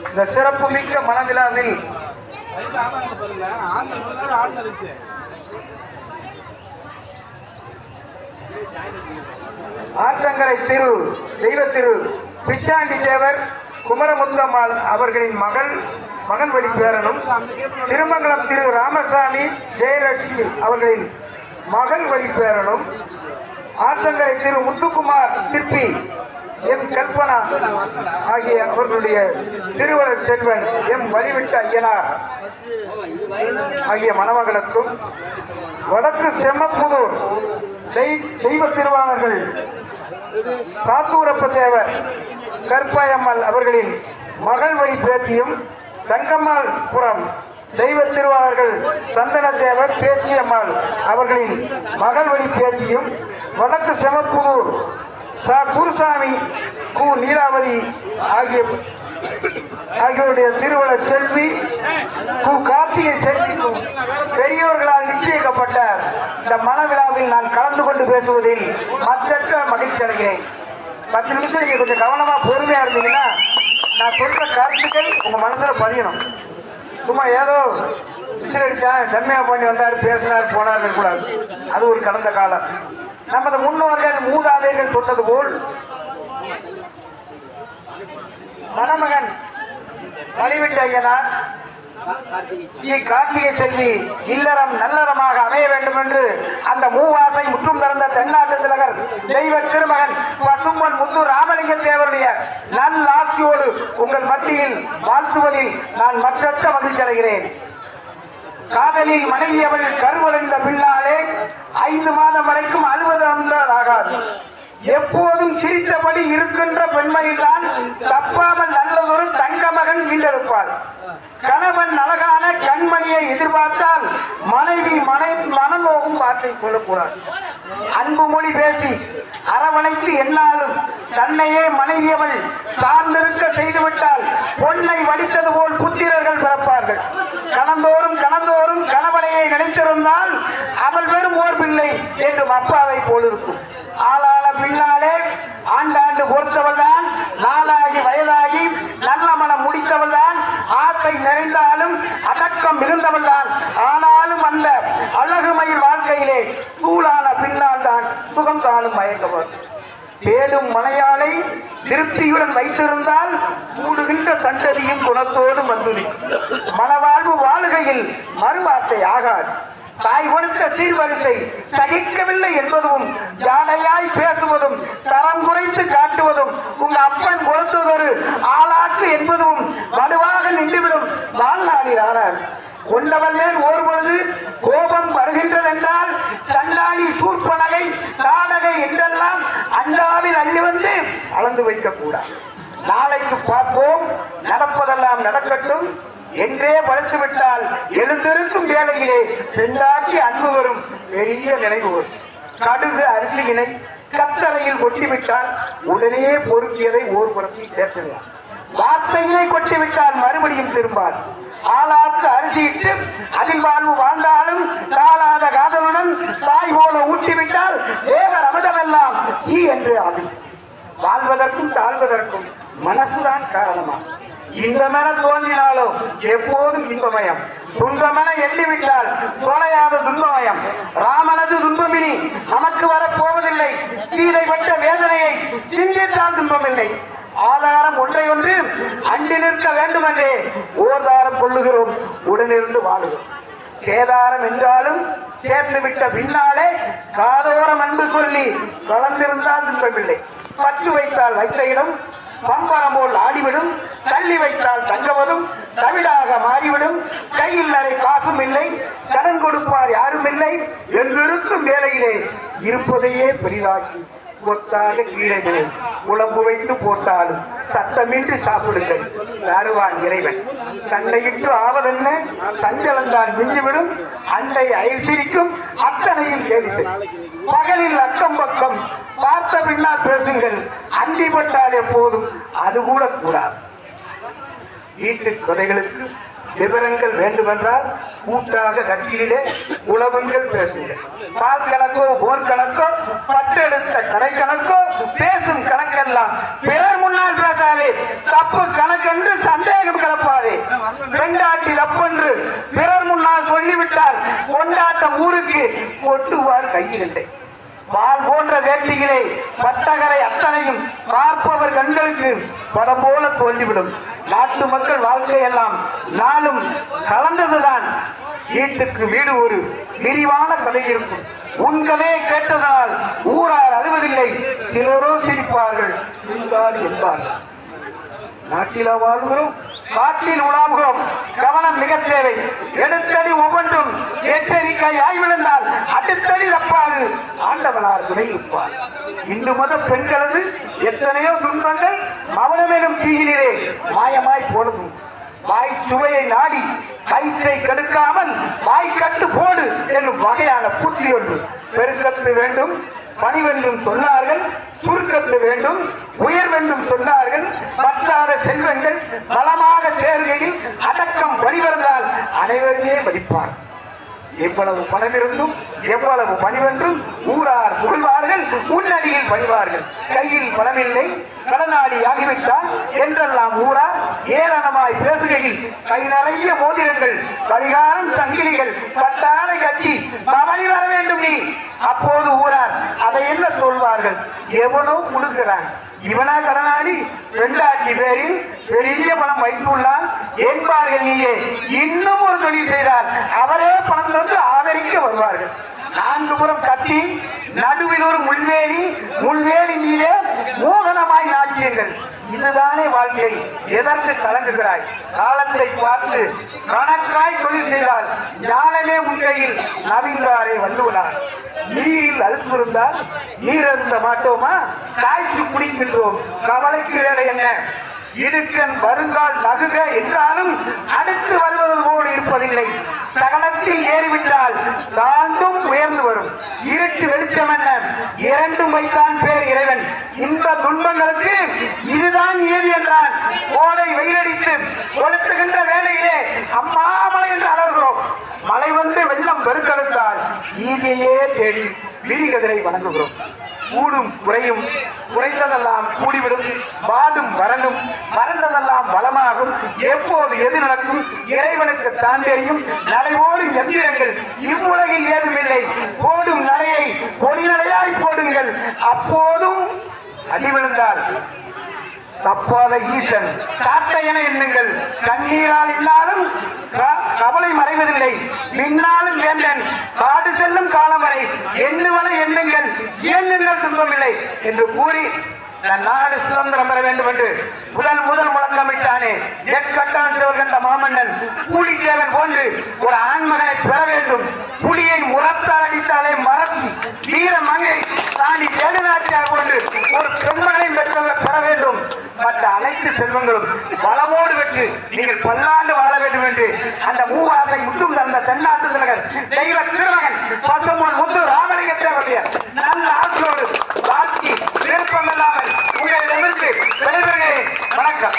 இந்த சிறப்பு மிக்க மனவிழாவில் ஆற்றங்கரை தெய்வ திரு பிச்சாண்டி தேவர் குமரமுத்தம்மாள் அவர்களின் மகன் வழி பேரனும், திருமங்கலம் திரு ராமசாமி ஜெயலட்சுமி அவர்களின் மகள் வழி பேரனும், ஆற்றங்கரை திரு முத்துக்குமார் சிற்பி எம் கல்பனா ஆகிய அவர்களுடைய திருவள்ளுவர் செல்வன் எம் வழிவிட்ட ஐயனார் ஆகிய மணமகளுக்கும், வடக்கு செம்மப்புதூர் தெய்வ திருவாளர்கள் சாத்தூரப்ப தேவர் கற்பாயம்மாள் அவர்களின் மகள் வழி பேத்தியும், சங்கம்மாள்புரம் தெய்வ திருவாளர்கள் சந்தன தேவர் பேச்சியம்மாள் அவர்களின் மகள் வழி பேத்தியும், வடக்கு செமப்புதூர் குருசாமி கு நீலாவதி ஆகியோருடைய திருவள்ளுவர் செல்வி கு கார்த்திகை செல்விக்கும் பெரியவர்களால் நிச்சயிக்கப்பட்ட இந்த மனவிழாவில் நான் கலந்து கொண்டு பேசுவதில் மற்றற்ற மகிழ்ச்சி அடைகிறேன். 10 நிமிஷம் நீங்க கொஞ்சம் கவனமா பொறுமையா இருந்தீங்கன்னா நான் சொல்ற கருத்துக்கள் உங்க மனசுல பதியணும். சும்மா ஏதோ விசிலடிச்சா செம்மையா பண்ணி வந்தாரு பேசினார் போனார் கூடாது. அது ஒரு கடந்த காலம். நமது முன்னோர்கள் மூதாதையர்கள் சொன்னது போல் மணமகன் வழிவிட்ட ஐயனார் கார்த்திகை செல்வி இல்லறம் நல்லறமாக அமைய வேண்டும் என்று அந்த மூவாசை முற்றும் திறந்த தென்னாட்டு திலகர் தெய்வ திருமகன் பசும்பொன் முத்து ராமலிங்க தேவருடைய நல்லாசியோடு உங்கள் மத்தியில் வாழ்த்துவதில் நான் மற்றற்ற மகிழ்ச்சி அடைகிறேன். காதலில் மனைவி அவள் கருவடைந்த பின்னாலே 5 மாதம் வரைக்கும் அழுவது ஆகாது. எப்போதும் சிரித்தபடி இருக்கின்ற பெண்மணிதான் தப்பாமல் நல்லதொரு தங்க மகன் வீண்டெடுப்பாள். கணவன் அழகான கண்மணியை எதிர்பார்த்தால் மனைவி மனநோகும் வார்த்தை சொல்லக்கூடாது. அன்பு மொழி பேசி அரவணைத்து என்னாலும் தன்னையே மனைவியவள் சார்ந்திருக்க செய்துவிட்டால் பொன்னை வடித்தது போல் புத்திரர்கள் பிறப்பார்கள். கணந்தோறும் கணவனையை நினைத்திருந்தால் அவள் வெறும் ஓர் பிள்ளை என்றும் அப்பாவை போல் இருக்கும். ஆளான பின்னாலே ஆண்டாண்டு பொறுத்தவள் தான், நாளாகி வயதாகி நல்ல மனம் முடித்தவள் தான், ஆசை நிறைந்தாலும் அடக்கம் மிகுந்தவள் தான். ஆனாலும் அந்த அழகுமயில் வாழ்க்கையிலே சூழான பின்னால் தான் சுகம் காணும் மயக்கவர். தேடும் மனையாளை திருப்தியுடன் வைத்திருந்தால் கூடுகின்ற சந்ததியும் குணத்தோடு வந்துள்ளி மனவாழ்வு வாழுகையில் மறுவார்த்தை ஆகாது. தாய் கொடுத்த சீர்வரிசை சகிக்கவில்லை என்பதும், ஜாடையாய் பேசுவதும், தரம் குறைத்து காட்டுவதும், உங்க அப்பன் கொடுத்ததொரு ஆளாற்று என்பதும் வலுவாக நின்றுவிடும் வாழ்நாளில் ஆனார். கொண்டவள் ஒரு பொழுது கோபம் வருகின்றது என்றால் சண்டாளி சூர்பனகை தாடகை என்றெல்லாம் அண்டாவில் அள்ளி வந்து அளந்து வைக்கக்கூடாது. நாளைக்கு பார்ப்போம், நடப்பதெல்லாம் நடக்கட்டும் என்றே படுத்துவிட்டால் எழுந்திருக்கும் வேளையிலே பெண்ணாக்கி அன்பு வரும் பெரிய நினைவு வரும். கடுகு அரிசியினை கத்தரையில் கொட்டிவிட்டால் உடனே பொறுக்கியதை ஓர் புறத்தில் சேர்த்துவிடலாம். வார்த்தையினை கொட்டிவிட்டால் மறுபடியும் திரும்பார். ஆளாக்கு அரிசியிட்டு அதில் வாழ்வு வாழ்ந்தாலும் தாளாத காதலுடன் தாய் போல ஊட்டிவிட்டால் தேவர் அமிர்தமெல்லாம் சீ என்று ஆகும். வாழ்வதற்கும் தாழ்வதற்கும் மனசுதான் காரணமா. இன்பமென தோன்றினாலோ எப்போதும் இன்பமயம், துன்பமென எண்ணிவிட்டால் தொலையாத துன்பமயம். ராமனது துன்பமினி நமக்கு வரப்போவதில்லை. சீதை பட்ட வேதனையை சிந்தித்தால் துன்பமில்லை. ஆதாரம் ஒன்றை ஒன்று அண்டி நிற்க வேண்டும் என்றே ஓர்தாரம் கொள்ளுகிறோம், உடனிருந்து வாழுகிறோம். சேதாரம் என்றாலும் சேர்ந்து விட்ட பின்னாலே காதோரம் அன்பு சொல்லி கலந்திருந்தால் துன்பமில்லை. பற்று வைத்தால் வைத்த இடம் பம்பரம் போல் ஆடிவிடும், தள்ளி வைத்தால் தங்குவதும் தவிடாக மாறிவிடும். கையில் நிறைய காசும் இல்லை, கடன் கொடுப்பார் யாரும் இல்லை என்றிருக்கும் வேளையிலே இருப்பதையே பெரிதாக்கி கொத்தாக கீழே குழம்பு வைத்து போட்டாலும் சத்தமின்றி சாப்பிடுங்கள் தருவான் இறைவன். சண்டையிட்டு ஆவதென்ன சஞ்சலந்தான் மிஞ்சிவிடும், அண்டை ஐசிரிக்கும் அத்தனையும் கேள்வி. பகலில் அக்கம் பக்கம் பார்த்த பின்னால் பேசுங்கள், அண்டிப்பட்டால் எப்போதும் அது கூட கூடாது. வீட்டு கதைகளுக்கு விவரங்கள் வேண்டுமென்றால் கூட்டாக கட்டிலே உழவுங்கள் பேசுங்கள். பால் கணக்கோ போர் கணக்கோ பட்டெடுத்த கடை கணக்கோ பேசும் கணக்கெல்லாம் பிறர் முன்னால் பேசாதே. தப்பு கணக்கு என்று சந்தேகம் கிளப்பாதே. பெண்டாட்டி தப்பென்று பிறர் முன்னால் சொல்லிவிட்டால் கொண்டாட்டம் ஊருக்கு ஒட்டுவார் கையிலே. பால் போன்ற வேட்டிகளே பட்டகரை அத்தனையும் பார்ப்பவர் கண்களுக்கு படம் போல தோன்றிவிடும். நாட்டு மக்கள் வாழ்க்கையெல்லாம் நாளும் கலந்ததுதான். வீட்டுக்கு வீடு ஒரு விரிவான கதை இருக்கும். உன் கதையை கேட்டதனால் ஊரார் அழுவதில்லை, சிலரோ சிரிப்பார்கள், என்பார்கள். நாட்டில வாழ்கிறோம், காட்டில் உலாவுகிறோம். கவனம் மிக தேவை. எடுத்தடி ஒவ்வொன்றும் எச்சரிக்கை ஆய்விழந்தால் அடுத்தடி தப்பாது ஆண்டவனார் துணை இருப்பார். இந்து மத பெண்களது எத்தனையோ துன்பங்கள் மௌனமெனும் தீயிலே மாயமாய் போனதும். வாய் சுவையை நாடி கயிற்றை கெடுக்காமல் வாய் கட்டு போடு என்னும் வகையான புத்தி ஒன்று. பெருக்கத்து வேண்டும், பணிவென்றும் சொன்னார்கள், சுருக்கத்து வேண்டும், உயர்வென்றும் சொன்னார்கள். பற்றாத செல்வங்கள் பலமாக சேர்கையில் அடக்கம் வழிவந்தால் அனைவரையே மதிப்பார். எவ்வளவு பணமிருந்தும் எவ்வளவு பணிவென்றும் ஊரார் புகழ்வார்கள், முன்னணியில் பணிவார்கள். கையில் பணமில்லை, கடனாளி ஆகிவிட்டால் என்றெல்லாம் ஊரார் ஏளனமாய் பேசுகையில் கை நிறைய மோதிரங்கள், கடிகாரம், சங்கிலிகள், பட்டாளை கட்டி பவனி வர வேண்டும் நீ. அப்போது ஊரார் அதை என்ன சொல்வார்கள்? எவனோ முழுக்கிறான், இவனா கடனாளி, பெண்டாட்சி பேரில் பெரிய பணம் வைத்துள்ளான் என்பார்கள். நீயே இன்னும் ஒரு தொழில் செய்தால் அவரே பணம் தந்து ஆதரிக்க வருவார்கள். நான்கு புறம் கத்தி, நடுவில் ஒரு முள்வேலி, முள்வேலி மீதே மோகனமாய் நாட்டியங்கள். இதுதானே வாழ்க்கை. எதற்கு கலங்குகிறாய்? காலத்தை பார்த்து கணக்காய் தொழில் செய்தால் ஞானமே உன் கையில் நவீன்றாரே வந்துள்ளார். நீரில் அழுப்பு இருந்தால் நீர் அருந்த மாட்டோமா? காய்ச்சி குடிக்கின்றோம், கவலைக்கு வேலை என்ன? இடுக்கன் வருங்கால் நகுக என்றாலும் அடுத்து வருவது போல் இருப்பதில்லை. சகலத்தில் ஏறிவிட்டால் தாண்டும் உயர்ந்து வரும். இருட்டு வெளிச்சம் என்ன? இரண்டும் வைத்தான் பேர் இறைவன். இந்த துன்பங்களுக்கு இதுதான் ஏது என்றான். கோடை வெயிலடித்து கொளுத்துகின்ற வேலையிலே அம்மா மலை என்று அலறுகிறோம். மழை வந்து வெள்ளம் பெருக்கெடுத்தால் ஈகையே தேடி விரிகதிரை வணங்குகிறோம். கூடும் குறையும், குறைந்ததெல்லாம் கூடிவிடும். வாடும் வரணும், மறந்ததெல்லாம் வளமாகும். எப்போது எது நடக்கும் இறைவனுக்கு தான் தெரியும். நடைபோடும் எந்திரங்கள் இவ்வுலகில் ஏதுமில்லை. போடும் நடையை பொடிநடையாய் போடுங்கள். அப்போதும் அடி விழுந்தால் தப்பாத ஈசன் சாட்டை என எண்ணுங்கள். கண்ணீரால் இல்லாலும் கவலை மறைவதில்லை. பின்னாலும் வேந்தன் காடு செல்லும் காலம் வரை எண்ணுவதை எண்ணுங்கள், எண்ணுங்கள் துன்பமில்லை என்று கூறி நாடு சுதந்திரம் பெற வேண்டும் என்று முதல் முழக்கமிட்டானே எக்கட்டான் சிறுவர் கண்ட மாமன்னன் பூலித்தேவன் போன்று ஒரு ஆண்மகனை பெற வேண்டும். புலியை முரத்தால் அடித்தாலே மறத்தி வீர மங்கை தாண்டி வேலுநாட்டியாக கொண்டு ஒரு பெண்மகனை பெற வேண்டும். மற்ற அனைத்து செல்வங்களும் வளமோடு பெற்று நீங்கள் பல்லாண்டு வாழ வேண்டும் என்று அந்த மூவாசை முற்றும் தந்த தென்னாட்டு தலைவர் தெய்வ திருமகன் பசுமன் முத்து ராமலிங்கத்தேவருடைய நல்ல ஆட்சியோடு வாழ்க்கை விருப்பமில்லாமல் உங்களிடமிருந்து விடைபெறுகிறேன். வணக்கம்.